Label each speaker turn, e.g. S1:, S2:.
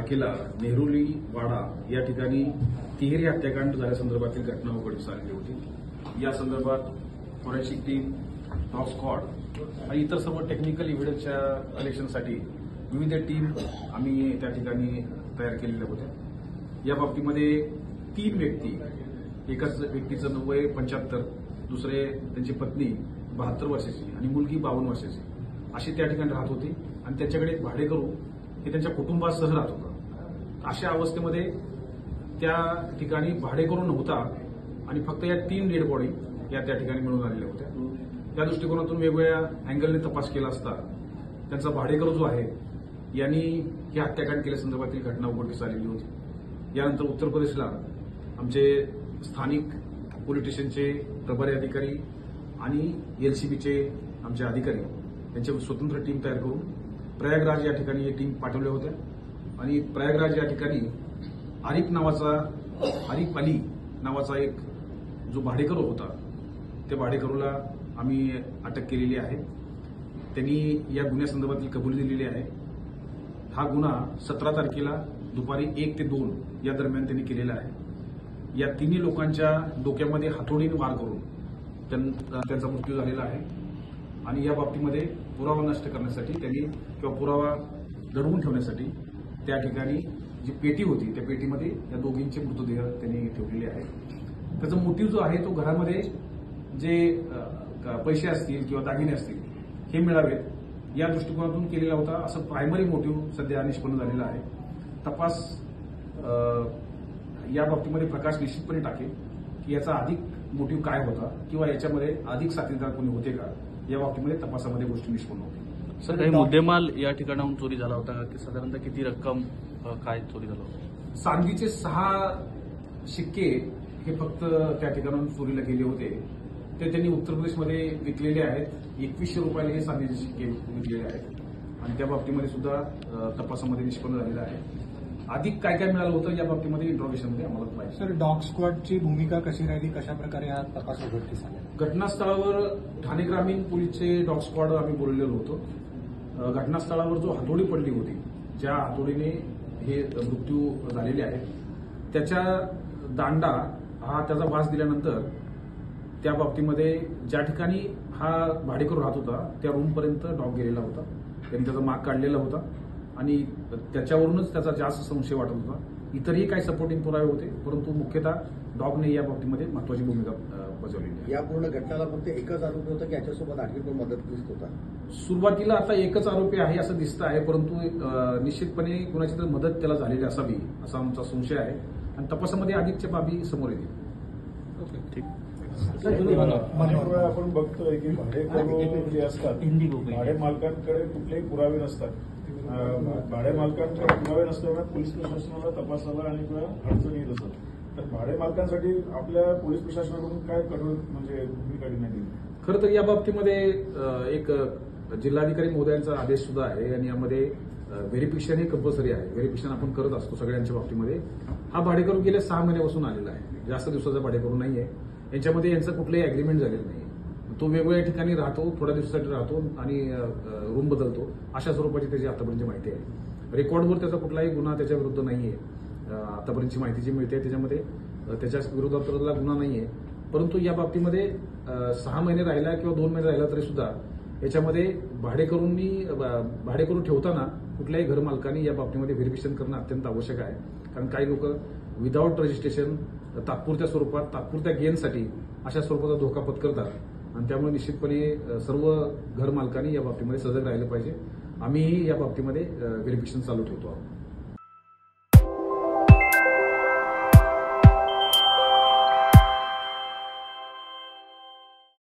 S1: तारखेला नेहरुली वाडा या ठिकाणी तिहेरी हत्याकांड झाल्यासंदर्भातील घटना उघडकीस आलेली होती। या संदर्भात फॉरेन्सिक टीम, डॉग स्क्वॉड आणि इतर सर्व टेक्निकल एव्हिडन्सच्या कलेक्शनसाठी विविध टीम आम्ही त्या ठिकाणी तयार केलेल्या होत्या। या बाबतीमध्ये 3 व्यक्ती, एकाच व्यक्तीचं वय 75, दुसरे त्यांची पत्नी 72 वर्षाची आणि मुलगी 52 वर्षाची अशी त्या ठिकाणी राहत होती आणि त्याच्याकडे एक भाडेकरू हे त्यांच्या कुटुंबासह राहत होता। अशा अवस्थेमध्ये त्या ठिकाणी भाडेकरू नव्हता आणि फक्त या 3 डेड बॉडी या त्या ठिकाणी मिळून आलेल्या होत्या। त्या दृष्टिकोनातून वेगवेगळ्या अँगलने तपास केला असता त्यांचा भाडेकरू जो आहे यांनी हे हत्याकांड केल्यासंदर्भातील घटना उघडकीस आलेली होती। यानंतर उत्तर प्रदेशला आमचे स्थानिक पोलीस स्टेशनचे प्रभारी अधिकारी आणि एलसीबीचे आमचे अधिकारी यांची स्वतंत्र टीम तयार करून प्रयागराज या ठिकाणी ही टीम पाठवल्या होत्या आणि प्रयागराज या ठिकाणी आरिफ अली नावाचा एक जो भाडेकरू होता त्या भाडेकरूला आम्ही अटक केलेली आहे। त्यांनी या गुन्ह्यासंदर्भातील कबुली दिलेली आहे। हा गुन्हा 17 तारखेला दुपारी 1 ते 2 या दरम्यान त्यांनी केलेला आहे। या तिन्ही लोकांच्या डोक्यामध्ये हातोडीने वार करून त्यांचा मृत्यू झालेला आहे आणि या बाबतीमध्ये पुरावा नष्ट करण्यासाठी त्यांनी किंवा पुरावा दडवून ठेवण्यासाठी त्या ठिकाणी जी पेटी होती त्या पेटीमध्ये या दोघींचे मृतदेह त्यांनी ठेवलेले आहेत। त्याचा मोटिव्ह जो आहे तो घरामध्ये जे पैसे असतील किंवा दागिने असतील हे मिळावेत या दृष्टिकोनातून केलेला होता असं प्रायमरी मोटिव्ह सध्या निष्पन्न झालेला आहे। तपास या बाबतीमध्ये प्रकाश निश्चितपणे टाकेल की याचा अधिक मोटिव्ह काय होता किंवा याच्यामध्ये अधिक साथीदार कोणी होते का या बाबतीमध्ये तपासामध्ये गोष्टी निष्पन्न होतील।
S2: सर, काही मुद्देमाल या ठिकाणाहून चोरी झाला होता की साधारणतः किती रक्कम काय चोरी झालं होतं?
S1: चांदीचे 6 शिक्के हे फक्त त्या ठिकाणाहून चोरीला गेले होते। ते त्यांनी उत्तर प्रदेशमध्ये विकलेले आहेत। 2100 रुपयाला हे चांदीचे शिक्के विकलेले आहेत आणि त्या बाबतीमध्ये सुद्धा तपासामध्ये निष्पन्न झालेला आहे। अधिक काय काय मिळालं होतं या बाबतीमध्ये इंट्रोगेशनमध्ये आम्हाला पाहिजे।
S3: सर, डॉग स्क्वॉडची भूमिका कशी राहिली, कशा प्रकारे हा तपास उघडकीस आला?
S1: घटनास्थळावर ठाणे ग्रामीण पोलीसचे डॉग स्क्वॉड आम्ही बोललेलो होतो। घटनास्थळावर जो हातोडी पडली होती, ज्या हातोडीने हे मृत्यू झालेले आहेत, त्याच्या दांडा हा त्याचा वास दिल्यानंतर त्या बाबतीमध्ये ज्या ठिकाणी हा भाडेकरू राहत होता त्या रूमपर्यंत डॉग गेलेला होता। त्यांनी त्याचा माग काढलेला होता आणि त्याच्यावरूनच त्याचा जास्त संशय वाटत होता। इतरही काही सपोर्टिंग पुरावे होते परंतु मुख्यतः डॉगने या बाबतीमध्ये महत्वाची भूमिका बजावलेली आहे।
S4: या पूर्ण घटनेला फक्त एकच आरोपी होता की याच्यासोबत आणखी कोण मदतनीस होता?
S1: सुरुवातीला आता एकच आरोपी आहे असं दिसतं आहे परंतु निश्चितपणे कुणाची तर मदत त्याला झालेली असावी असा आमचा संशय आहे आणि तपासामध्ये अधिकच्या बाबी समोर येतील।
S2: ओके, ठीक।
S5: अनेक वेळा आपण बघतोय की भाडेकरू जे असतात भाडे मालकांकडे कुठलेही पुरावे नसतात। भाडे मालकांकडे पुरावे नसल्यामुळे पोलीस प्रशासनाला तपासाला अनेक वेळा अडचण येत असतात। तर भाडे मालकांसाठी आपल्या पोलीस प्रशासनाकडून काय कठोर भूमिका घेण्यात येईल?
S1: खरं तर या बाबतीमध्ये एक जिल्हाधिकारी महोदयांचा आदेश सुद्धा आहे आणि यामध्ये व्हेरिफिकेशन हे कंपल्सरी आहे। व्हेरिफिकेशन आपण करत असतो सगळ्यांच्या बाबतीमध्ये। हा भाडेकरू गेल्या 6 महिन्यापासून आलेला आहे, जास्त दिवसाचा भाडेकरू नाहीये। यांच्यामध्ये यांचं कुठलंही अग्रीमेंट झालेलं नाही। तो वेगवेगळ्या ठिकाणी राहतो, थोड्या दिवसासाठी राहतो आणि रूम बदलतो, अशा स्वरूपाची त्याची आतापर्यंतची माहिती आहे। रेकॉर्डवर त्याचा कुठलाही गुन्हा त्याच्या विरुद्ध नाहीये। आतापर्यंतची माहिती जी मिळते त्याच्यामध्ये त्याच्या विरोधातला गुन्हा नाहीये परंतु या बाबतीमध्ये 6 महिने राहिला किंवा 2 महिने राहिला तरी सुद्धा याच्यामध्ये भाडेकरू ठेवताना कुठल्याही घरमालकांनी या बाबतीमध्ये व्हेरिफिकेशन करणं अत्यंत आवश्यक आहे। कारण काही लोक विदाऊट रजिस्ट्रेशन तात्पुरत्या स्वरूपात तात्पुरत्या गेनसाठी अशा स्वरूपाचा धोका पत्करतात आणि त्यामुळे निश्चितपणे सर्व घरमालकांनी या बाबतीमध्ये सजग राहिलं पाहिजे। आम्हीही या बाबतीमध्ये व्हेरिफिकेशन चालू ठेवतो आहोत।